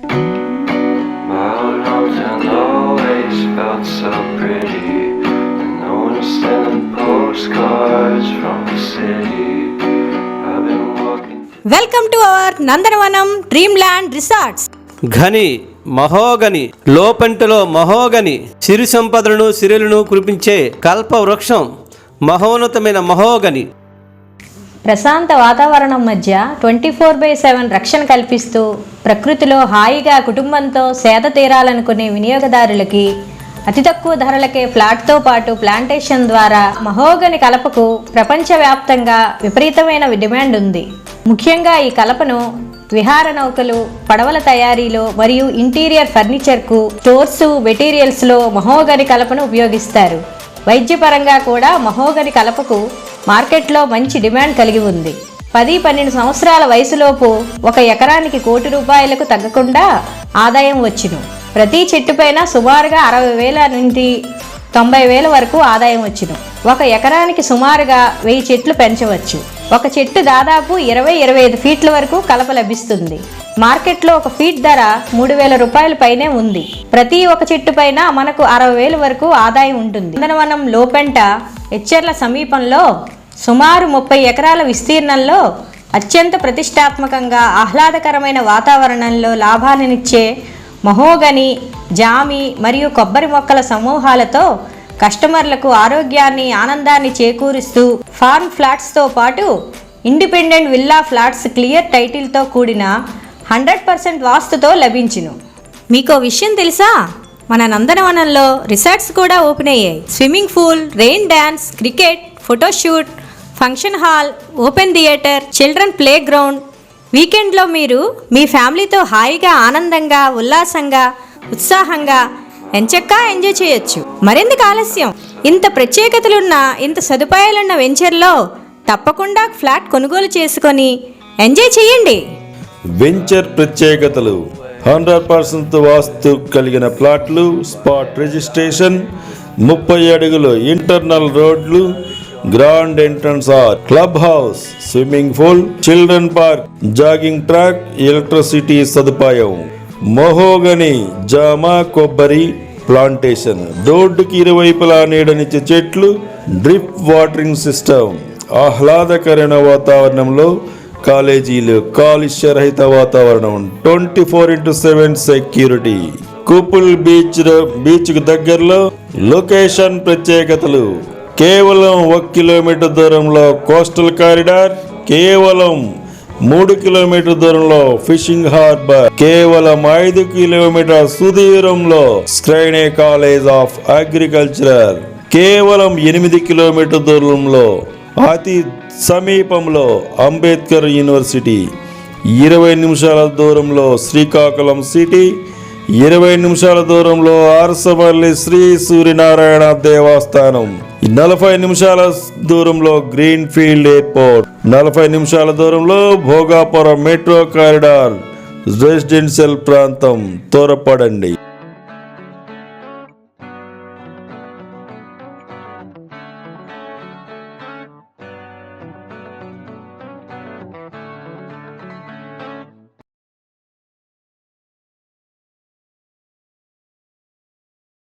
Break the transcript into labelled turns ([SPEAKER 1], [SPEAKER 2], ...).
[SPEAKER 1] My old hometown always felt so pretty, and no one's sending postcards from the city. I've been walking.
[SPEAKER 2] Welcome to our Nandanavanam dream land resorts.
[SPEAKER 3] ఘని మహోగని లోపెంటలో మహోగని సిరి సంపదలను సిరులను కురిపించే కల్ప వృక్షం మహోన్నతమైన మహోగని.
[SPEAKER 2] ప్రశాంత వాతావరణం మధ్య 24/7 రక్షణ కల్పిస్తూ ప్రకృతిలో హాయిగా కుటుంబంతో సేద తీరాలనుకునే వినియోగదారులకి అతి తక్కువ ధరలకే ఫ్లాట్తో పాటు ప్లాంటేషన్ ద్వారా మహోగని కలపకు ప్రపంచవ్యాప్తంగా విపరీతమైన డిమాండ్ ఉంది. ముఖ్యంగా ఈ కలపను విహార నౌకలు, పడవల తయారీలో మరియు ఇంటీరియర్ ఫర్నిచర్కు, స్టోర్స్, మెటీరియల్స్లో మహోగని కలపను ఉపయోగిస్తారు. వైద్యపరంగా కూడా మహోగని కలపకు మార్కెట్లో మంచి డిమాండ్ కలిగి ఉంది. 10-12 సంవత్సరాల వయసులోపు 1 ఎకరానికి ₹1,00,00,000 తగ్గకుండా ఆదాయం వచ్చును. ప్రతి చెట్టుపైన సుమారుగా 60,000 నుండి 90,000 వరకు ఆదాయం వచ్చును. 1 ఎకరానికి సుమారుగా 1000 చెట్లు పెంచవచ్చు. ఒక చెట్టు దాదాపు 20-25 ఫీట్ల వరకు కలప లభిస్తుంది. మార్కెట్లో 1 ఫీట్ ధర ₹3,000 పైనే ఉంది. ప్రతి 1 చెట్టు పైన మనకు 60,000 వరకు ఆదాయం ఉంటుంది. నందనవనం లోపెంట ఎచ్చెర్ల సమీపంలో సుమారు 30 ఎకరాల విస్తీర్ణంలో అత్యంత ప్రతిష్టాత్మకంగా ఆహ్లాదకరమైన వాతావరణంలో లాభాలనిచ్చే మహోగని, జామి మరియు కొబ్బరి మొక్కల సమూహాలతో కస్టమర్లకు ఆరోగ్యాన్ని, ఆనందాన్ని చేకూరుస్తూ ఫార్మ్ ఫ్లాట్స్తో పాటు ఇండిపెండెంట్ విల్లా ఫ్లాట్స్ క్లియర్ టైటిల్తో కూడిన 100% వాస్తుతో లభించును. మీకో విషయం తెలుసా? మన నందనవనంలో రిసార్ట్స్ కూడా ఓపెన్ అయ్యాయి. Swimming pool, rain dance, cricket, photoshoot, function hall, open theatre, children play ground. వీకెండ్లో మీరు మీ ఫ్యామిలీతో హాయిగా, ఆనందంగా, ఉల్లాసంగా, ఉత్సాహంగా ఎంచక్కా ఎంజాయ్ చేయొచ్చు. మరెందుకు ఆలస్యం? ఇంత ప్రత్యేకతలున్న, ఇంత సదుపాయాలున్న వెంచర్లో తప్పకుండా ఫ్లాట్ కొనుగోలు చేసుకొని ఎంజాయ్ చేయండి.
[SPEAKER 4] వెంచర్ ప్రత్యేకతలు: 100% వాస్తు కలిగిన ప్లాట్లు, స్పాట్ రిజిస్ట్రేషన్, 30 అడుగులు ఇంటర్నల్ రోడ్లు, గ్రాండ్ ఎంట్రన్స్ ఆర్, club house, swimming pool, children park, jogging track, electricity సదుపాయం, మహోగని, జామ, కొబ్బరి ప్లాంటేషన్, రోడ్డుకి ఇరువైపులా నీడనిచ్చే చెట్లు, డ్రిప్ వాటరింగ్ సిస్టమ్, ఆహ్లాదకరమైన వాతావరణంలో కాలేజీలు, కాలుష్య రహిత వాతావరణం, 24/7 సెక్యూరిటీ, కూపుల్ బీచ్కు దగ్గరలో లొకేషన్ ప్రత్యేకతలు: కేవలం 1 కిలోమీటర్ దూరంలో కోస్టల్ కారిడార్, కేవలం 3 కిలోమీటర్ దూరంలో ఫిషింగ్ హార్బర్, కేవలం 5 కిలోమీటర్ సుదూరంలో స్క్రైనే కాలేజ్ ఆఫ్ అగ్రికల్చర్, కేవలం 8 కిలోమీటర్ దూరంలో అతి సమీపంలో అంబేద్కర్ యూనివర్సిటీ, 20 నిమిషాల దూరంలో శ్రీకాకుళం సిటీ, 20 నిమిషాల దూరంలో ఆర్సవల్లి శ్రీ సూర్యనారాయణ దేవస్థానం, 40 నిమిషాల దూరంలో గ్రీన్ ఫీల్డ్ ఎయిర్పోర్ట్, 40 నిమిషాల దూరంలో భోగాపురం మెట్రో కారిడార్ రెసిడెన్షియల్ ప్రాంతం. త్వరపడండి.